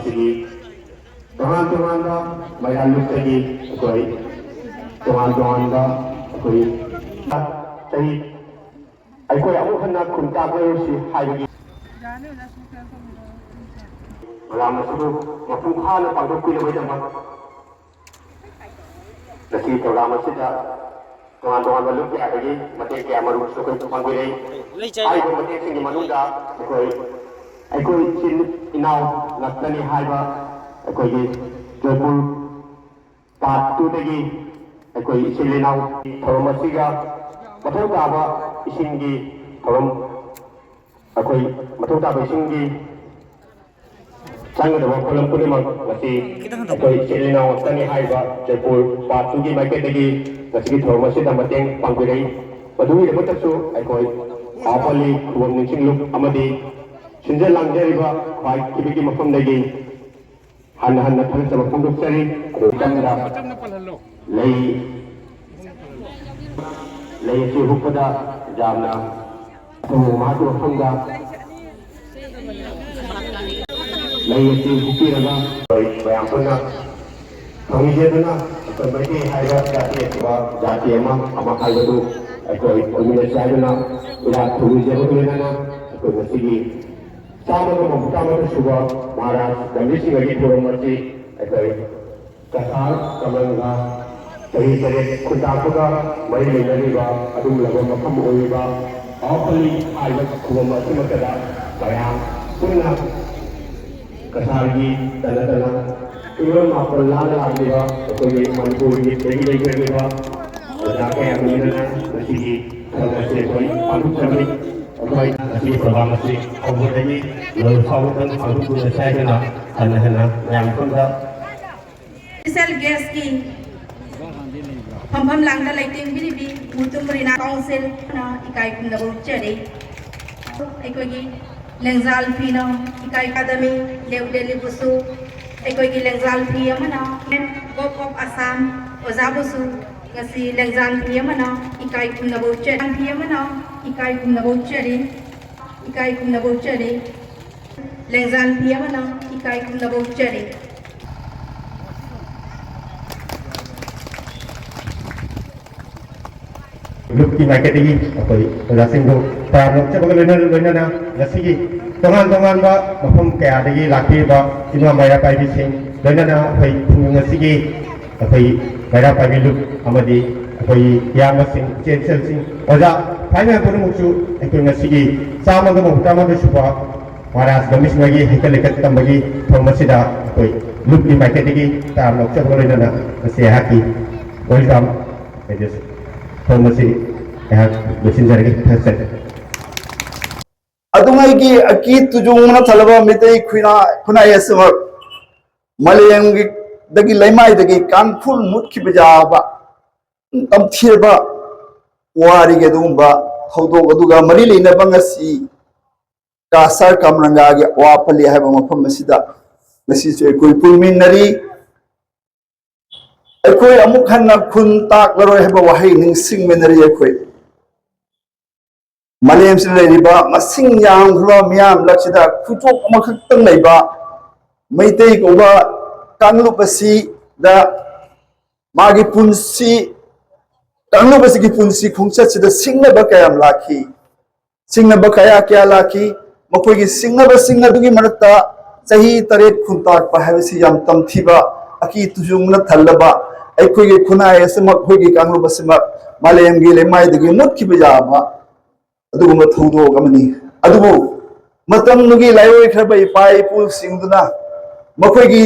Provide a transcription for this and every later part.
तोान तोान मैदानी कोई तोान तोान कोई अखोई हन्ना खुन ताबी मपुं खाना पादों प्रोग्राम तोान तोान लुक क्या मत क्या पांगुरे अखोई चिन इनाव नक्तनी अखोई जयपुर पार्ट 2 अखोई इसिल इनाव थोरम मथौ ताब इसिंगी थोरम अखोई मथौ ताब इसिंगी संगदब पोलम पुनिमक अखोई इसिल इनाव तनी जयपुर पार्ट 2 माइकेटगी थोरम पांगुरे मधुगीदमतसु अखोई आपली खुबम निसिंगलुक सिंजल लांजरीब ख्वाई किबी मफम हन्ना हन्ना थंसब फोंदोक्चरी लई हुपदा जामना तो मातु मफमदा लई हुपीरगा बयाम पुना थंगिजेदना कमैती हाइबा जाति अमा हाइबदु अखोई ओमिना चाइदना इला थुगिजेबुलेना अखोई मसिगी सुबह महाराज गंभीर सिंह की थोरम कसार कमंगा चही तरे खुदाकुगा मई लेनरीबा अदुम लबो मफम ओइबा औपली आइबत खुबम असमकदा बयाम पुन्ना कसार की तनतना इवन मापल लाल आदिबा कोई मनपुर की तेगी लेगेबा जाके अमीनना नसीगी थलसे कोई अनुचरी प्रोग्राम से अवधि लोफावतन अनुकूल साइडना हन्ना यांफंदा स्पेशल गेस्ट की फम लांगदा लाइटिंग बिरिबी मुतुमरिना काउंसिल ना इकाई कुंदबो चरे एकोगी लेंजाल फीनो इकाई अकादमी लेवडेली बुसु एकोगी लेंजाल फी अमना गोप ऑफ असम ओजाबुसु ngasi lengzan piyamana ikai kumna bouchari piyamana ikai kumna bouchari lengzan piyamana ikai kumna bouchari look ki marketing apoi rasing go tarok chabagal lena rasigi tongan ba mafam kaya dagi laki ba ima maya pai bising lena apoi ngasigi apoi Baira Pagi Look Amadi Apoi Yama Singh Chensel Singh Oza Paina Purumuchu Ekun Nasigi Sama Gamo Tama Supa Maras Gamis Magi Hikalekat Tambagi Thomasida Apoi Look di Marketigi Tam Lokcha Golena Nasi Haki Welcome Edis Thomasi Mesin Jarigi Person Adungai ki aki tujungna thalaba mitei khuna yasma Malayang dagi laimai dagi kanful mutki bajaba tamthirba wari ge dumba hawdog aduga mari leina bangasi kasar kamranga ge wapali haiba mafam masida masi se koi pulminari ekoi amuk hanna khun tak laroi haiba wahai ningsing menari ekoi Malayam sin leiba masing yang hwa miam laksida khutok amakhak tang leiba maitei ko ba Kanglupasi da magi punsi kanglupasi ki punsi khungsa sida singna ba kayam laki singna ba kaya kya laki makoi ki singna dugi marata sahi taret khuntak pa habisi yam tamthiba aki tujungna thallaba aikoi ki khuna esma khoi ki kanglupasi ma malayam gi lemai dugi mut ki bijaba adugu ma thudo gamani adugu matam nugi laiyoi khaba ipai pul singduna makoi ki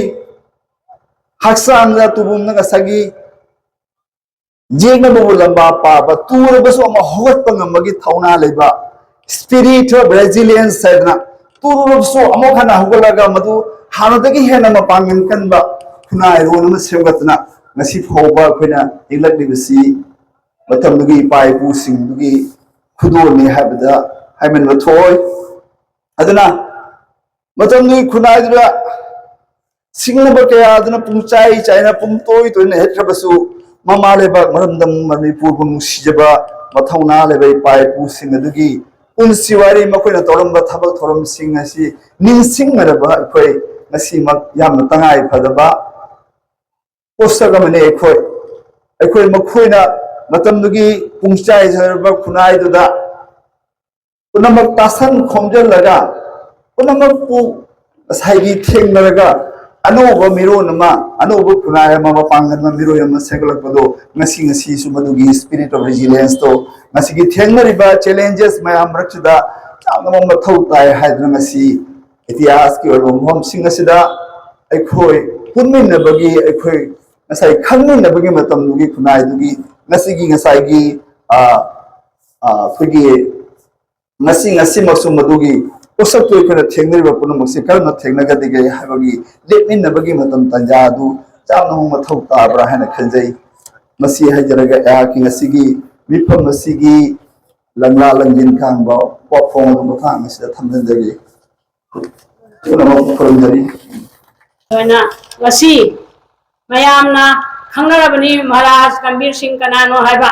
Haksan na tubum na kasagi jeng na lamba pa ba tur ba so ma hot pa ngamagi thauna leba spirit of resilience saidna tur so amo khana hugalaga madu hanu dagi hena ma pangin kan ba khuna ro na segatna ngasi phoba khoina inglak libsi matam dugi pai pu sing dugi khudo ni habda haimen ba thoi aduna matam dugi khuna dura Singnaba kaya aduna pungchai China pungtoi to ne hetrabasu mama leba maramdam Manipur bung sijaba mathauna leba pai pu sing adugi un siwari makoina toramba thabal thoram sing asi ning sing maraba koi ngasimak yamna tangai phadaba poster gamane ekhoi makhoina matamdugi pungchai jarba khunai duda punamak tasan khomjal laga punamak pu saigi thengnaraga anoba miro nama anoba khunai ma pangan ma miro yam segalak pado ngasi su madugi spirit of resilience to ngasi gi thengnariba challenges mayam rakchida chamna mathau tai haidna ngasi इतिहास की मफम अखोई पुनबगी अखोई खनबगी खुनाई पोसक थेंगरीब पुनमसे कर्म थेंगनगदिगे हाबगी लेपमिनबगी तंजा चाम मथौ ताब्रा है खलजई मसी हाइजरगा याकी ngasiगी मिफम मसीगी लंगला लंगिन कांगबा पफोंग मथांग से थमजगी मयामना खंगरबनी महाराज गंभीर सिंह कनानो हाइबा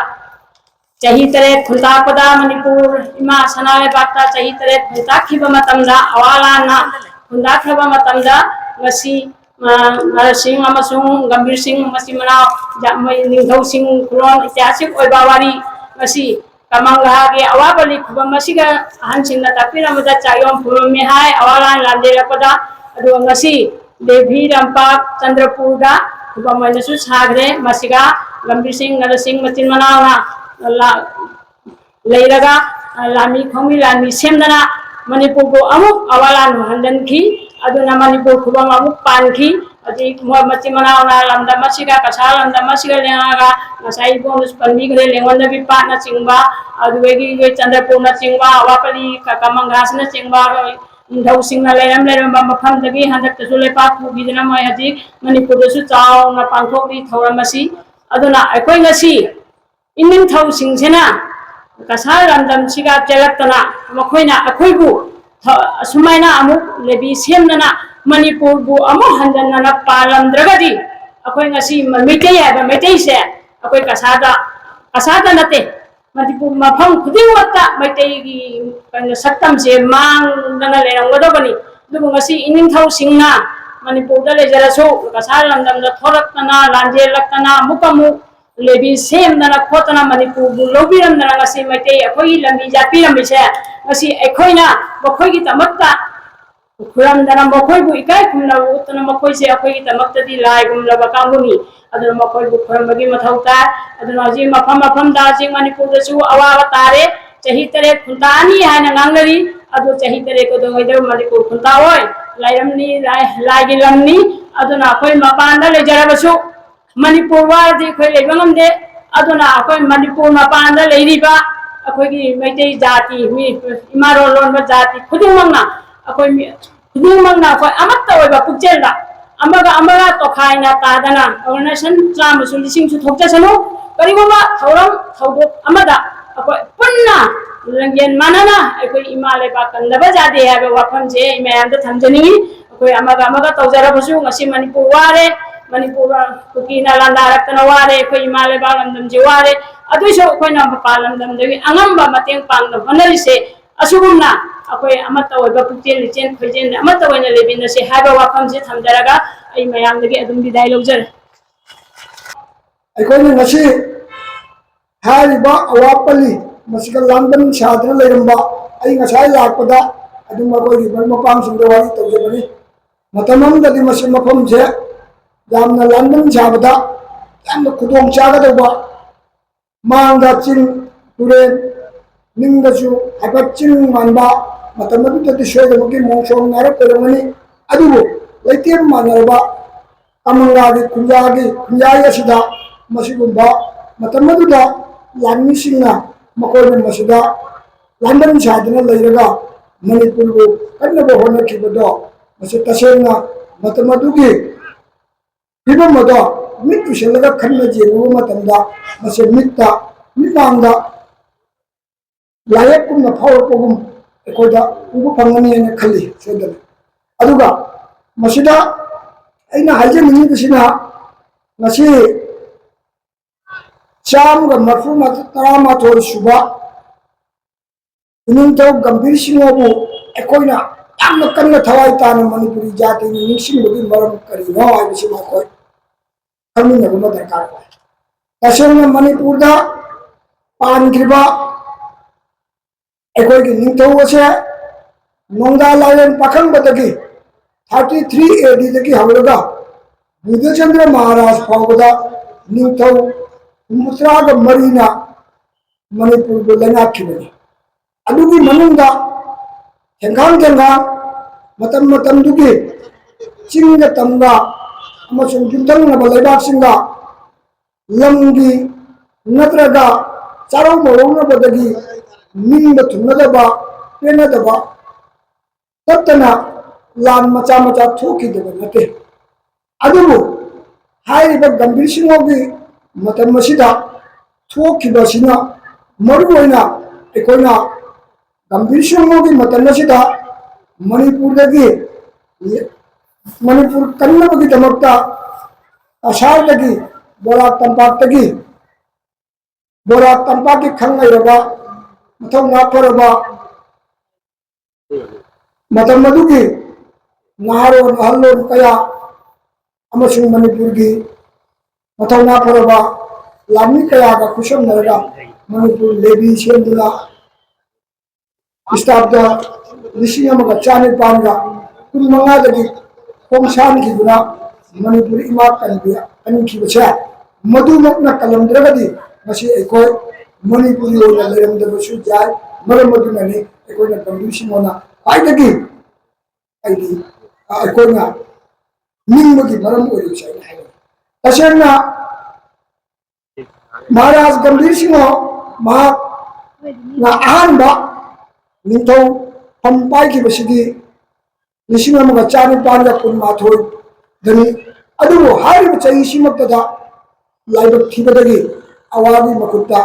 चाही तरे खुंतापदा मणिपुर इमा सनाले बाता चाही तरे खुंताखिबा मतमदा अवालाना खुंताखिबा मतमदा ngasi सिंह अमसुंग गंभीर सिंह मसी मना निंगौ सिंह खुलोन ऐतिहासिक ओइबा वारी ngasi kamangha ge awabali khubam masiga ahansinna tapiramada chayom phumi hai awalan landerapada adu ngasi devi rampak chandrapurda khubam manasu sagre masiga gambir singh nara singh machin manauna leiraga lami khomi lami semdana manipur ko amuk awalan handan ki aduna manipur khubam amuk pan ki अजी मची मनावना lambda मसीगा कसा lambda मसीगा लेंगा नसाई bonus पन्नी गरे लेंगवन भी पाना चिंगबा अदुवेगी गे चंद्रपुर न चिंगबा अवापली कमंगास न चिंगबा इंधौ सिंह लेरम लेरम मफम दगी हंदक तसु लेपा पुगिदना मै हजी मणिपुर दसु चाव न पांथोकरी थौरमसी अदुना अखोय ngasi इनिंग थौ सिंगसेना कसा लमदम सिगा चलक्तना मखोयना अखोयबु सुमायना अमुक लेबी सेमना मणिपुर बु अमु हंदनना पालमद्रगदी अखोय ngasi मैतै है मैतै से अखोय कसादा नते मणिपुर मफम खुदिंगमता मैतै की सत्तम से मांगदना लेरंगदबनी दुबु ngasi इनिंथौ सिंगना मणिपुर दा लेजरसो कसा लंदम दा थोरक्तना लांजेलक्तना मुकमु लेबी सेमदना खोतना मणिपुर बु लोबिरमदना ngasi मैतै अखोय लंबी जापिरमसे ngasi अखोयना बखोयगी तमक्ता खुरमदना मखोयबु इकाय खुमना उतना मखोय से अखोयगी तमक्तदी लाइगुमलबा कांगुनी अदुना मखोयबु खुरमबगी मथौता अदुना जी मफम मफम दा जी मणिपुर दसु अवावा तारे चाही तरे खुंतानी हाना नांगरी अदु चाही तरे को दोंगैदो मणिपुर खुंताओय लाइरमनी लाइगी लमनी अदुना अखोय मपानदा लेजरबसु मणिपुर वादी खोय लेबंगमदे अदुना अखोय मणिपुर मपानदा लेरिबा अखोयगी मैतै जाति मी इमारो लोनबा जाति खुदिंगमंगना अखोय खुदिंगमंगना अखोय अमत्ता ओइबा पुक्चेलदा अमगा तोखाइना तादना ऑर्गेनाइजेशन चामसु लिसिंगसु थोकचसनु करिगोमा थौरम थौदो अमदा अखोय पुन्ना लंगेन मानना अखोय इमाले बा कंदबा जादे हाबे वाफम जे इमायमदा थमजनी अखोय अमगा तौजरबसु ngasi मणिपुर वारे मणिपुर कुकीना लांदारक्तना वारे अखोय इमाले बा लंदम जे वारे अदुसो अखोयना पालमदम देवी अंगंबा मतेंग पांगनो होनरिसे असुगुमना अखोय अमत्ता ओइबा पुक्चेल लिचेन खैजेन अमत्ता ओइना लेबिनसे हाबा वाफम से थमजरगा आई मयामदगी अदुम बिदाय लौजर अखोयना ngasi हारिबा अवापली मसिका लांदम सादना लेरंबा आई ngasai lakpada adum akoy mapam singdo wari tawjebani matamam dadi masi mafam je yamna landam sabada yamna khudong chagadaba mangda chin turen ningdasu habachin manba matamadu tadi shoydamugi mongshong nara permani adubu laitem manarba amangagi kunjaya sida masigumba matamadu da lanmi singna makoy masida landam sadana leiraga manipur bu kannaba hona kibado masi tasena matamadugi hibamada mitu shelaga khanna jeru matamda masi mitta mitangda layak kumna power pogum ekoda ubu pangani ene khali sedana aduga masida aina haje mini bisina ngasi cham ga marfu mat tarama thor suba inning तो गंभीर सिंह अबू एकोइना यामना कन्ना थवाई ताना मणिपुरी जाति नि निंगसिंबगी मरम करिनो हाइबसि मखोय खमिनबो दरकार होय तसेंना मणिपुरदा पानग्रिबा एकोयगी निंगथौ असे नोंदा लायन पाखंबदगी 33 AD दगी हवलगा बुद्धचंद्र महाराज फावदा निंगथौ मुसराग मरीना मणिपुर को लेनाखिबनी अदुगी मनुंदा थेंगांग मतम मतम दुगी चिंग तमगा अमसुंग जुंथंग नबा लेबाक सिंगा लंगी नत्रगा चारो मरोंगबदगी निंग थुनदबा पेनदबा तत्तना लान मचा मचा थोकिदबा नते अदुबु हाइरिबा गंभीर सिंहोगी मतम मसिदा थोकिबसिना मरुओइना एकोइना गंभीर सिंहोगी मतम मसिदा मणिपुरदगी मणिपुर कन्नबगी दमकता असारदगी बोराक तंपाकी खंगैरबा मथौ नाफरबा मतम मदुगी नहारोन अहलोन कया अमसुंग मणिपुर की मथौ नाफरबा लामी कया का खुशम नरगा मणिपुर लेबी सेंदुना स्टाफदा लिसिंग अमगा चानिपानगा कुन मंगादगी खोंसान खिबुना मणिपुर इमा कनबिया अनखिबछा मधुमकना कलमद्रगदी मसी एकोय मणिपुरी ओना लेरमदबसु जाय मरमदुननी एकोयना गंभीरसिंहोना पाइदगी आइदी एकोयना निंगबगी मरम ओइरिसै हाइबा तसेंना महाराज गंभीर सिंह महा ना अहानबा निंथौ हम पाइखिबसिगी लिसिंग अमगा चानिपानगा कुनमाथोय दनी अदुबु हारिबा चही सिमक्तदा लाइबक थिबदगी अवादी मकुत्ता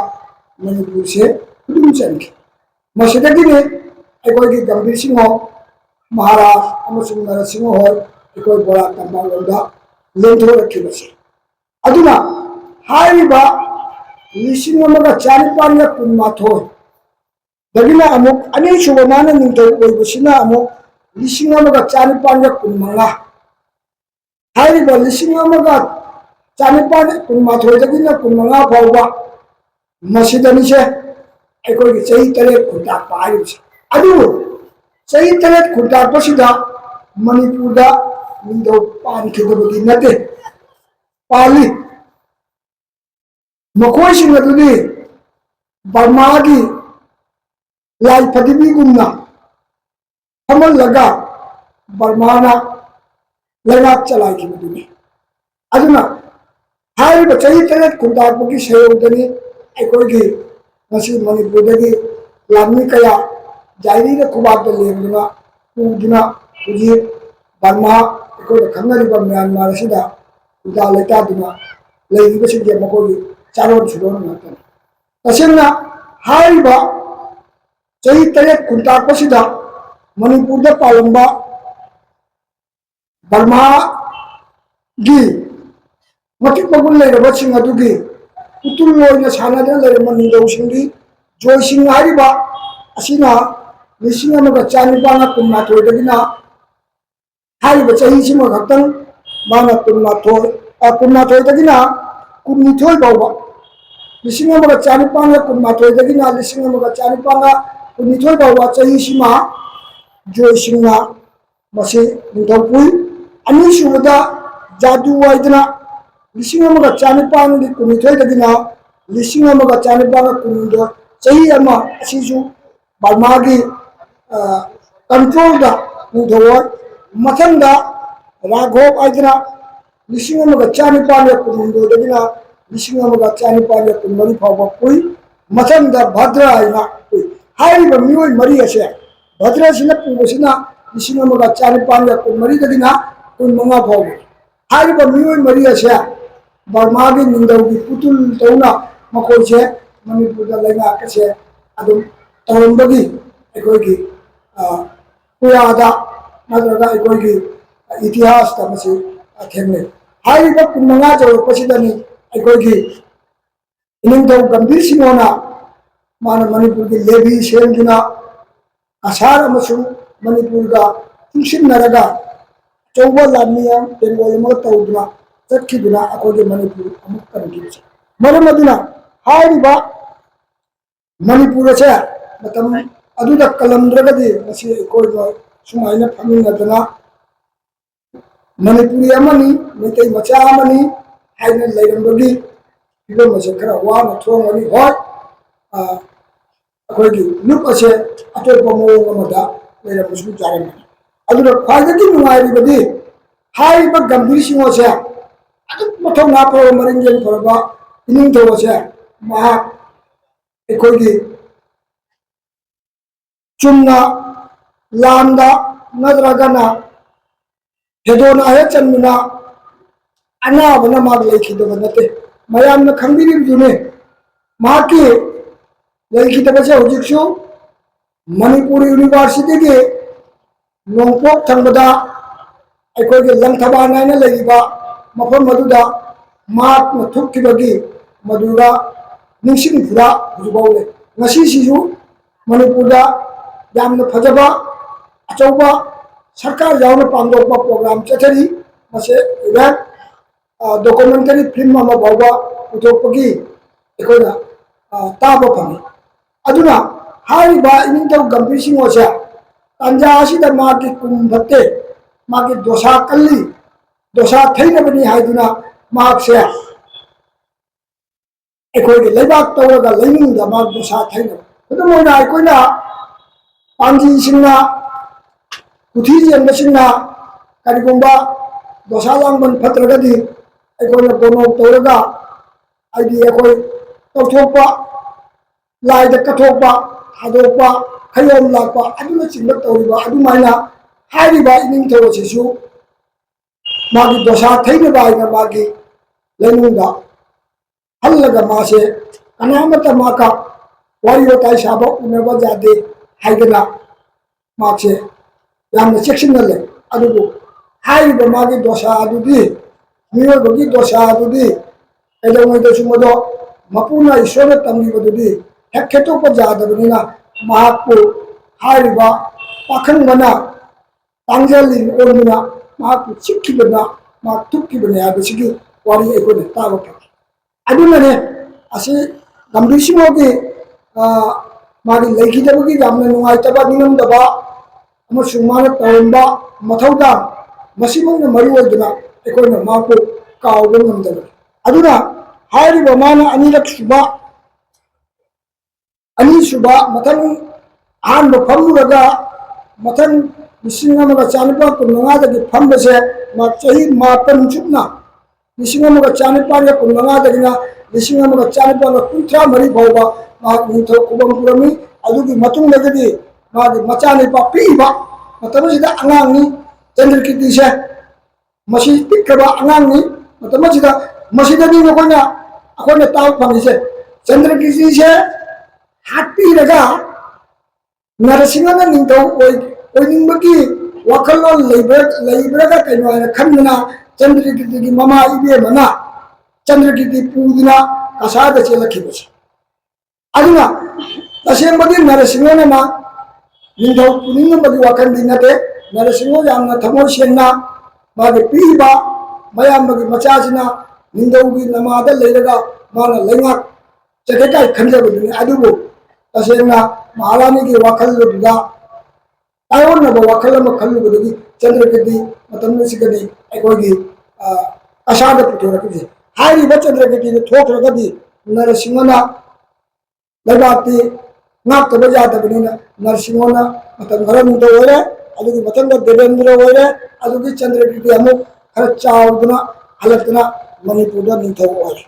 मणिपुर से कुदुम चनखि मसिदगिने एकोयगी गंभीर सिंह महाराज अमसुंग नरसिंह होय एकोय बोरा तंबालोदा लेंथोरखिबसे अदुना हारिबा लिसिंग अमगा चानिपानगा कुनमाथोय दगिना अमुक अनिसुबा माना निंथौ ओइबसिना अमुक लिसिंग अमगा चानिपानगा कुनमंगा हारिबा लिसिंग अमगा चानिपान कुनमाथोय दगिना कुनमंगा फावबा मसिदनिसे एकोयगी चही तरे खुटा पाइबसे अदु चही तरे खुटा पसिदा मणिपुरदा निंथौ पानखिदबगी नते पाली मखोइसिंग अदुदी बर्मागी लाई फदिबीगुमना फमलगा बर्माना लेनाक चलाइखिबदुनी अदुना हारिबा चही तरे खुटापगी सहयोगदनी एकोयगी मसी मणिपुरदगी लामी कया जाइरीदा खुबाकदा लेंदुना पुदुना हुजी बर्मा एकोयदा खंगरिबा म्यांमार असिदा उदा लेतादुना लेरिबसिंगे मखोगी चारोन सुरोन नातन तसेंना हारिबा चही तरे खुटापसिदा मणिपुरदा पालंबा बर्मा गी मटिक मगुन लेरबसिंग अदुगी उतुल लोइना सानादना लेरम निंगौसिंगी जोइसिंग हारिबा असिना लिसिंग अमगा चानिपाना कुनमाथोयदगिना हारिबा चहीसिमा खक्तंग माना कुनमाथोयदगिना कुननिथोय बावबा लिसिंग अमगा चानिपाना कुनमाथोयदगिना लिसिंग अमगा चानिपाना कुननिथोय बावबा चहीसिमा जोइसिंगना मसे निंथौपुई अनिसुबदा जादू वाइदना लिसिंग अमगा चानिपानगी कुननिथोयदगिना लिसिंग अमगा चानिपाना कुननिदो चही अमा असिसु बर्मागी कंट्रोल दा निंथौय मथंदा राघव आइदना लिसिंग अमगा चानिपानगा कुननिदोदगिना लिसिंग अमगा चानिपानगा कुनमरी फावबा पुई मथंदा भद्रा आइना पुई हारिबा मियोय मरी असे भद्रा सिना पुबसिना लिसिंग अमगा चानिपानगा कुनमरीदगिना कुनमंगा फावबा हारिबा मियोय मरी असे बर्मागी निंदौगी पुतुल तौना मखोइसे मणिपुरदा लेना कसे अदुम तौरंबगी एकोयगी पुरादा नत्रगा एकोयगी इतिहास तमसे अथेंगे हारिबा कुनमंगा जौरपसिदनी एकोयगी निंदौ गंभीर सिंहोना माना मणिपुर की लेबी सेंदुना असार अमसुंग मनपुर का चुनसिनरगा चौबा लामी बेंगोल तौदना चटखिदुना अखोगे मनपुर अमुक कनगिबसे मरम अदुना हारिबा मनपुर से मतम अदुदा कलमद्रगदि मसी कोई सुमाइना फमिनदना मनपुरी अमनी मैतै मचा अमनी हाइना लैरंबगी फिल्म असे खरा वाना थोंगनी होय अखोगी लुक असे अतोप मओंग अमदा लैरंबसु जारमनी अदुदा ख्वाइदगी नुंगाइरिबदि हाइबा गंभीर सिंह असे अदु मथौ नाफो मरिंजन फरबा इनिंग थो असे महा अखोगी चुमना लामदा नद्रगना हेदोना है चन्मिना अनाबना माग लेखिदब नते मयामना खंबिरिबजुने माकी लेखिदबसे हुजिकसु मणिपुर यूनिवर्सिटी के नोंपोक थंबदा अखोगे लंगथबा नायना लेरिबा मफम मदुदा माक न थुक्किबगी मदुरा निंसिंग फुरा हुजुबाउले ngasi sisu मणिपुरदा यामना फजबा अचौबा सरकार यावना पांदोकबा प्रोग्राम चथरी मसे इवेंट डॉक्यूमेंटरी फिल्म अमा बाउबा उथोकपगी एकोना ताबा फंगी अदुना हारिबा इनिंगथौ गंभीर सिंह ओसे तंजा असिदा माकी कुंभते माकी दोसा कल्ली दोसा थैनबनी हाइदुना माकसे एकोगे लेबाक तौरगा लैनिंगदा माक दोसा थैन अदुमोना एकोना पांजी सिंगना कुथी जेंबसिंगना करिगुंबा दोसा लांगबन फत्रगदि एकोना गोनो तौरगा आइदि एकोय तौथोपा लाइदा कथोपा हादोपा खयोम लापा अदुना चिंब तौरिबा अदुमाइना हारिबा इनिंग थोरसिसु मागी दोसा थैनबा आइना मागी लैनुंगा हल्लगा मासे अनामता माका वारी वताई साबा उनबा जादे हाइगना मासे यामना सेक्शनल ले अदुबु हाइबा मागी दोसा अदुदि मियोबगी दोसा अदुदि एदोंगैदो सुमदो मपुना ईश्वर तंगिबदुदि हेखेतोप जादबनिना महापु हाइबा पाखंगना तांगजलि ओरमुना महापु चिक्किबना मा तुक्किबने आबसिगी वारी एकोने ताबा अदुनने असि गंभीर सिंहोगी मागी लेखिदबगी यामना नुंगाइतबा निंगमदबा अमसु माना तौरंबा मथौदा मसिमंगना मरु ओइदुना एकोना मापु काउबा ngमदबा अदुना हारिबा माना अनी सुबा मथन आन फमुरगा मथन लिसिंग अमगा चानिपा कुनंगादगी फंबसे मा चही मापन चुपना लिसिंग अमगा चानिपा या कुनंगादगिना लिसिंग अमगा चानिपा कुंत्रा मरी फाउबा मा निथो कुबम पुरमी अदुगी मतुंगदगी मागी मचानिपा पीबा मतमसिदा अंगांगनी चंद्रकीर्ति से मसी पिकबा अंगांगनी मतमसिदा मसिदनी नकोना अखोना ताव फंगिसे चंद्रकीर्ति से हाथी लगा नरसिंहना निंथौ ओइनिंबगी वाखलो लेब्रगा कैनो है खन्ना चंद्रकीर्ति की ममा इबे मना चंद्रकीर्ति पूजना कसाद चेलखिबसे अदुना तसेंबदी नरसिंहना मा निंथौ पुनिंगबगी वाखंदी नते नरसिंह यामना थमो सेंना मागे पीबा मयामगी मचासिना निंदौगी नमादा लेरगा माना लेंगा चकेकाय खंजबदुनी अदुबु तसेंना महारानी की वाखलुदा तायोनबा वाखलम खल्लुबदुगी चंद्रकीर्ति मतमसिगनी एकोगी असाद पुथोरकजे हारिबा चंद्रकीर्ति थोखरगदी नरसिंहना लेबाती नाकब जादबनिना नरसिंहना मतम घरमुद ओरे अदुगी मतंग देवेंद्र ओरे अदुगी चंद्रकीर्ति अमु खर चावदना हलतना मणिपुरदा निंथौ ओरे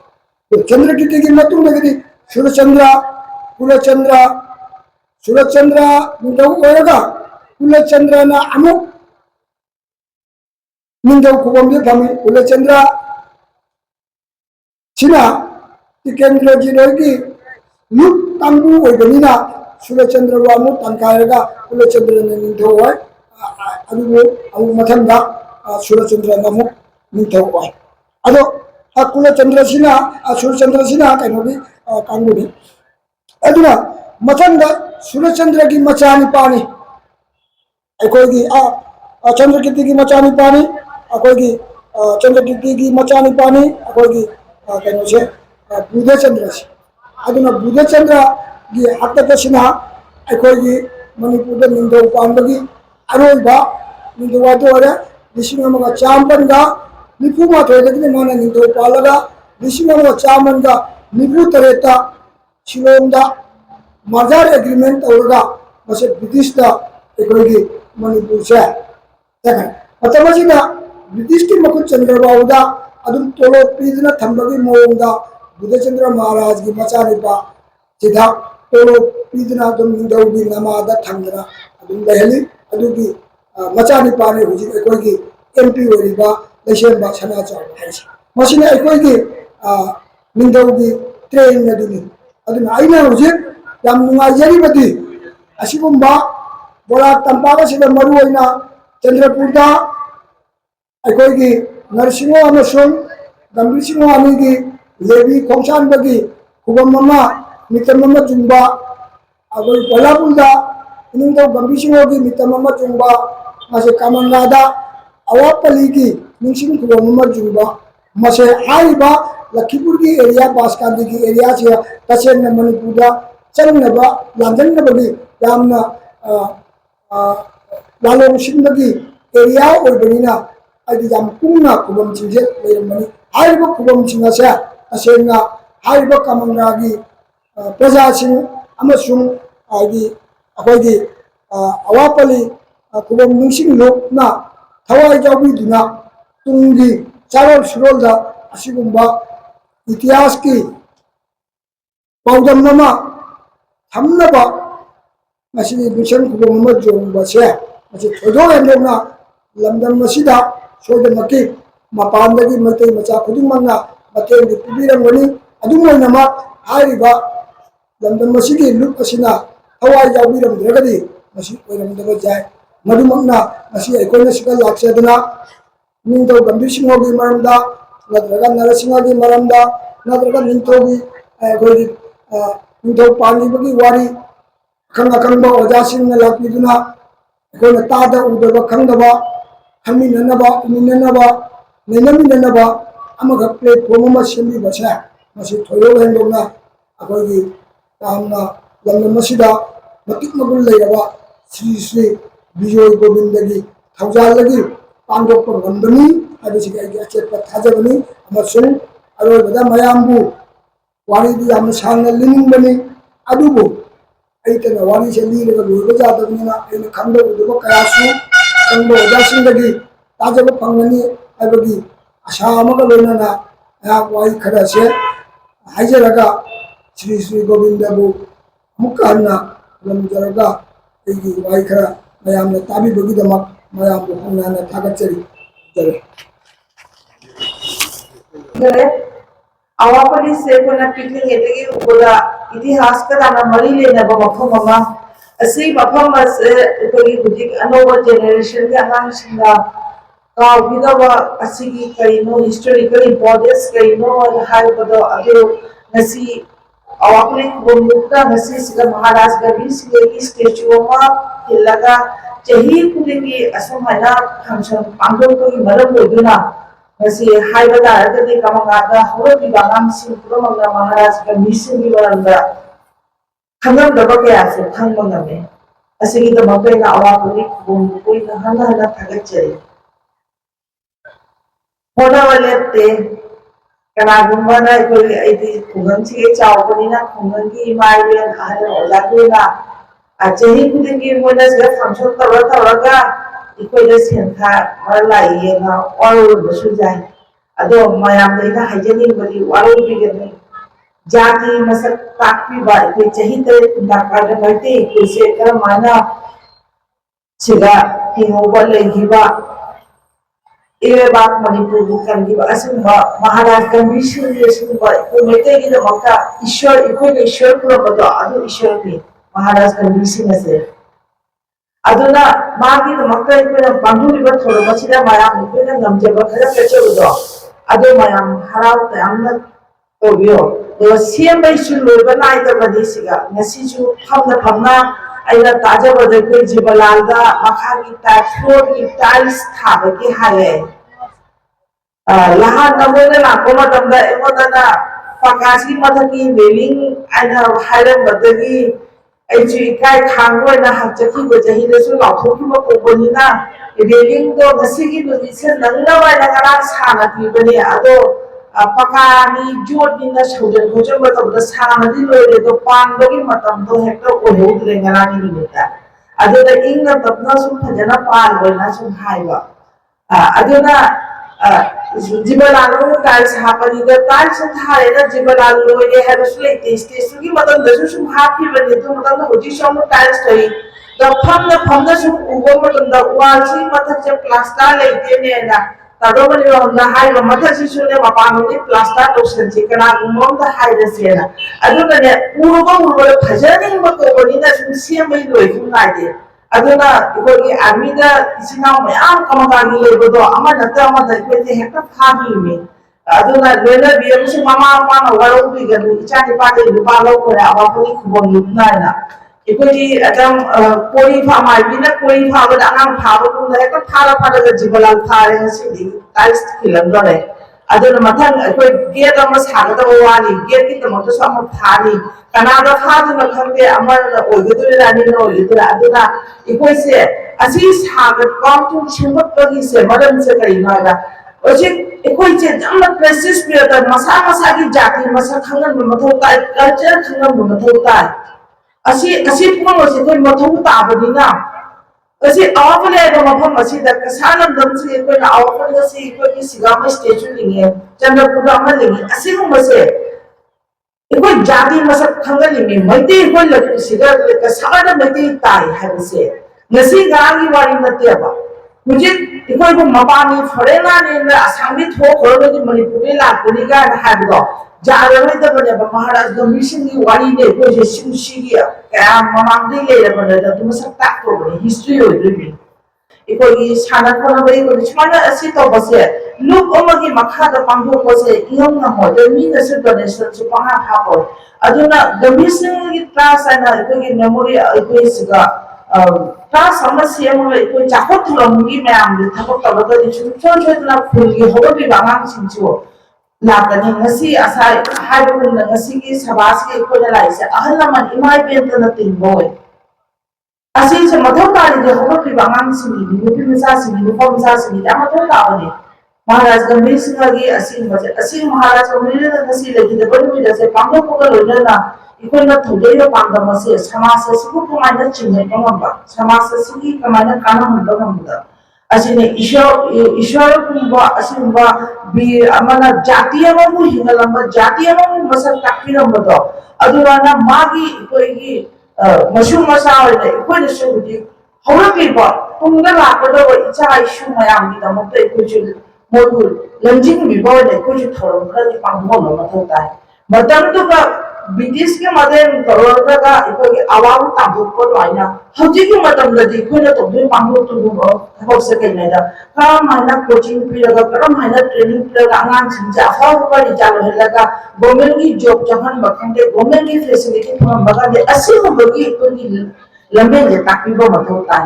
तो चंद्रकीर्ति की मतुंगदगी सूर्यचंद्र कुलचंद्र सूर्यचंद्र निंथौ ओरेगा कुलचंद्रना अमु निंथौ कुबमदि फमी कुलचंद्र चिना टिकेंद्र जिरोगी लुक तांबू ओइबनिना सूर्यचंद्र वामु तंकायरगा कुलचंद्र ने निंथौ ओय अदुबु अमु मथंदा सूर्यचंद्र नमु निंथौ ओय अदो कुलचंद्र सिना सूर्यचंद्र सिना कैनोगी कांगुनी अदुना मथंदा सूर्यचंद्र की मचानी पानी अखोगी चंद्रकीर्ति की मचानुपानी अखोगी चंद्रकीर्ति की मचानुपानी अखोगी कनो से बुधचंद्र से अदुना बुधचंद्र की हत्तकसिना अखोगी मणिपुर निंदो पांबगी अरोइबा निंदो वादोरे लिसिंग अमगा चांपनगा निफु माथोदगी माना निंदो पालगा लिसिंग अमगा चांपनगा निफु तरेता शिलोंगदा मर्जर एग्रीमेंट तौरगा मसे ब्रिटिश दा अखोगी मणिपुर से तखन मतमसिना ब्रिटिश की मकुट चंद्रबाबुदा अदुम तोलो पीदना थंबगी मोंगदा बुधचंद्र महाराज की मचानिपा सिधा तोलो पीदना अदुम निंदौगी नमादा थंगना अदुम लहली अदुगी मचानिपाने हुजी अखोगी एमपी ओरिबा लेशेंबा सनाचाव हाइसी मसिना अखोगी निंदौगी ट्रेन नदुनी अदुना आइना हुजी याम नुंगाइजरिबदी असिगुंबा बोरा तंपागा सिदा मरुओइना चंद्रपुरदा अखोगी नरसिंह अमसुंग गंभीर सिंह अनिगी लेबी खोंसानबगी खुबम ममा मितम ममा जुंबा अगोई पलापुलदा इनिंगो गंभीर सिंह की मितम ममा जुंबा मसे कामंगादा अवापली की निंसिंग खुबम ममा जुंबा मसे हाइबा लखीपुर की एरिया बासकांदी की एरिया से तसेन मणिपुरदा चंगनबा लांजनबगी यामना लालों सिंबगी एरिया और बनीना अदि याम कुंगना खुबम चिंजे लेरमनी हाइबा खुबम चिंगासे असेंगा हाइबा कामंगागी प्रजासिंग अमसुंग आदि अखोगी अवापली खुबम निंसिंग लोकना थवाई जाबीदुना तुंगी चारोल सुरोलदा असिगुंबा इतिहास की पाउदमनमा थमनबा मसिनी मिशन खुबम जोंबसे मसि थोदो एंडोना लंदन मसिदा सोदमकी मपानदगी मते मचा खुदिमंगा मतेंगी पिबिरंगनी अदुमोइनमा हारिबा लंदन मसिगी लुक असिना हवाई जाबिरंद्रगदी मसि ओइरंदबा जाय मदुमंगना मसि अखोइना सिकल लाक्सेदना निंदो गंभीर सिंहगी मरमदा नद्रगा नरसिंह की मरमदा नद्रगा निंतोगी अखोइगी निंथौ पांगिबगी वारी खंग अखंग ओजासिंगना लापीदुना अखोइना तादा उदबा खंगदबा खमीननबा उमिननबा नैनमिननबा अमग प्लेटफॉर्म अमा सेमीबसे मसि थोयो हेंदोना अखोइगी तामना लंदन मसिदा मतिक मगुल लेरबा श्री श्री विजय गोविंदगी थौजालगी पांडोप गंबनी अदिसि गाइगी अचेत थाजबनी अमसुंग अरोबदा मयामबु वारीदी याम सांगना लिनिंगबनी अदुबु अइतना वारी से लीरगा लोइबा जादबनिना अइना खंदबुदबा कयासु खंबो ओजासिंगगी ताजब फंगनी अबगी आशा अमगा लोइनाना या वाई खरा से हाइजरगा श्री श्री गोविंदबु मुक्काना लमजरगा अइगी वाई खरा मयामना ताबिबगिदमक मयामबु फंगनाना थागचरी जरे अवापली से कोना पिकनिक एतगी उबदा इतिहास का दाना मरी लेनबा मफम अमा असी मफम असे कोई हुजिक अनोवा जेनरेशन के अनांगसिंगा काउबिदबा असिगी करिनो हिस्टोरिकल इंपोर्टेंस करिनो हाइबदो अदो नसी अवापली गोमुक्ता नसी सिगा महाराज गंभीर सिंह की स्टैच्यू अमा हिलगा चही खुदिगी असमना फंक्शन पांगो को मरम होदुना नसी हाइबदा अददे कमंगादा होरबी बांगाम सिंह पुरमंगा महाराज गंभीर सिंह की वरंदा खंगम दबा कया से खंगमंगमे असिगी द मकैना अवापली गोमुकोई हना हना थागचरी होना वालेते कनागुम्बाना कोई आइदी खुगन से चावबनिना खुगन की इमाइलेन आले ओजाकुना अचही खुदिगी मोना से फंक्शन तवरगा इकोइदा सेंथा मरलाइयेना और बसुजाय अदो मयाम देना हाइजेनिक बदी वारो बिगने जाति मसक ताकपी बा इकोइ चही तरे दाकाद मते इकोसे करमाना सिगा हिंगोबा लेगिबा इवे बात मणिपुर कंदिबा असुबा महाराज गंभीर सिंह असुबा इको मेते की दमका ईश्वर इको ईश्वर पुरबदो अदो ईश्वर की महाराज गंभीर सिंह से अदुना मागी दमका इको बांधुलिबा थोरो मसिदा मायाम इको नमजेबा खरा पेचोदो अदो मायाम हराव तयामना तोबियो दो सीएम बाई सुलोबा नाइदबदी सिगा नसिजु फमना अगर ताजबद कोई जिबलाल दा मखा की टाइल फ्लोर की टाइल्स थाबे की हाये लहान नमोने लाको मतमदा एमोदना पकासी मथकी रेलिंग आइना हायरम बदगी एजी काय खांगो ना हचकी बजही देसु लाथोकी मकोबनिना रेलिंग दो ngasi नुमिसे नंगना वाला करा साना पीबने अदो पकानी जोडनी ना सौजन खोजो मतमदा साना दि लोरे दो पांबगी मतमदो हेक्टर ओहेउद्रे ngani निमिता अदो इंगना तपना सुम फजना पाल बोलना सुम हाइबा अदोना जिबलानो टाइल्स हापनी द टाइल्स थारे द जिबलाल लोये है रसले टेस्ट सुगी मतन दसु सुम हापी बने तो मतन होजी सम टाइल्स थई द फम द सुम उगो मतन द वाल सी मथक से प्लास्टर लेते ने ना तदो बने होंदा हाय मथक सी सुने मपानो दे प्लास्टर तो संचे कना गुमों द हाय रसे ना अदु ने उरुगो फजनी मको बनी ना सुम सेमई लोय सुम नाइदे अदुना इकोगी आर्मीदा इसिना मयाम कमगागी लेबदो अमा नता अमा दइपेते हेक्टर फागी मे अदुना लेना बियम से मामा माना वरो बिगन इचानी पाते दुपालो कोरे अबापुनी खुबोन युनाना इकोगी अदम कोई फामा बिना कोई फाबद अनाम फाबदो हेक्टर फाला फाला जिबलाल फारे हसिदी टाइल्स खिलंदरे अदुना मथन कोई गेट अमा सागदो वानी गेट की तमतो सम फानी कनादा फादुना खंगे अमर ओगदुरे रानी नो ओगदुरा अदुना इकोई से असी सागत काउंटिंग छिंबत पगी से मदन से करी नागा ओजे इकोई से जम प्रेसिस पियता मसा मसा की जाति मसा खंगन मथौता कल्चर खंगन मथौता असी पुंग से कोई मथौता बदिना असी आवले द मफम असी द कसानम दम से कोई ना आवले से कोई की सिगाम स्टेचू लिंगे चंद्रपुरा में लिंगे असी को मसे इकोई जाति मसक खंगन लिंगे मैते कोई लग सिगा कसाना मैते ताई है से ngasi garang wari natiaba hujik ikoi ko mapani foreigner ne asami tho khoro di manipur la kuniga na habdo jaroi da bane maharaj gambhir singh ki wari ne ko je simshi gi kaya mamang de le bane da tum sak tak to bane history ho ri ikoi gi sana khona bai ko chmana asi to base look omagi makha da pangho ko se ihom na ho de mi na se donation su paha ha ko aduna gambhir singh ki class ana ikoi gi memory ikoi siga class समस्या में कोई चाहत लंगी में आम थको तबक छोट छोट ना फुलगी होबो भी बांगांग सिंचो लाकनी ngasi asai हाइबो ngasi की सबास के को लाइसे अहल मन इमाय पेंट न तिन बोय असि से मथो तारी जे होबो भी बांगांग सिंगी भी मिसा सिंगी को मिसा सिंगी दा मथो तावने महाराज गंभीर सिंह की असीम महाराज गंभीर ngasi लगी दे बड़ी जैसे पांगो को लोना इकोना थोड़े पांडम से समाज से सुख कमाना चिन्ह कमबा समाज से सुखी कमाना काना हम कमबा असिने ईश्वर कुंबा असिंबा बी अमना जातीय मु हिंगलम जातीय मु मसक ताकिरमदो अदुराना मागी इकोगी मशु मसा होने इकोने सुबुदी हौरपीबा तुंगा लापदो इचा इशु मयाम दी दमत इकोजु मोदु लंजिंग बिबोने इकोजु थोरम खदि पांगो मथोता मतम तो का ब्रिटिश के मदन करोड़ का इकोगी आवाम ताबुक को लाइना हौजी के मतम लदी कोने तो बे पांगो तो हो सके नेदा काम माइना कोचिंग पीरगा करम माइना ट्रेनिंग पीरगा आंगान सिंजा हाउ पर जालो हेलगा गवर्नमेंट की जॉब जहन बखंगे गवर्नमेंट की फैसिलिटी हम बगादे असि हो बगी इकोगी लंबे जे ताकीबो मथोता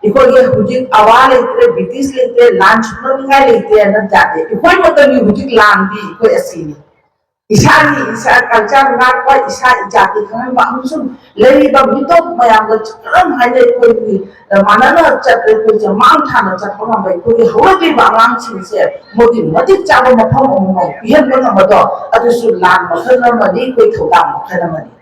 इकोगी हुजी आवाल इतरे ब्रिटिश लेते लंच नोंगा लेते न जाते इकोई मतम हुजी लान दी कोई असि इसानी इसा कल्चर नाक पर इसा जाति खन बांसुम लेरी बबितो मयांग चक्रम हाइले कोई मानना चक्र कोई जमांग थाना चक्रम भाई कोई होती बांगांग छिसे मोदी मति चाबो मफम ओमो बिहेन बना मदो अदुसु लान मखन मदि कोई थोदा मखन मदि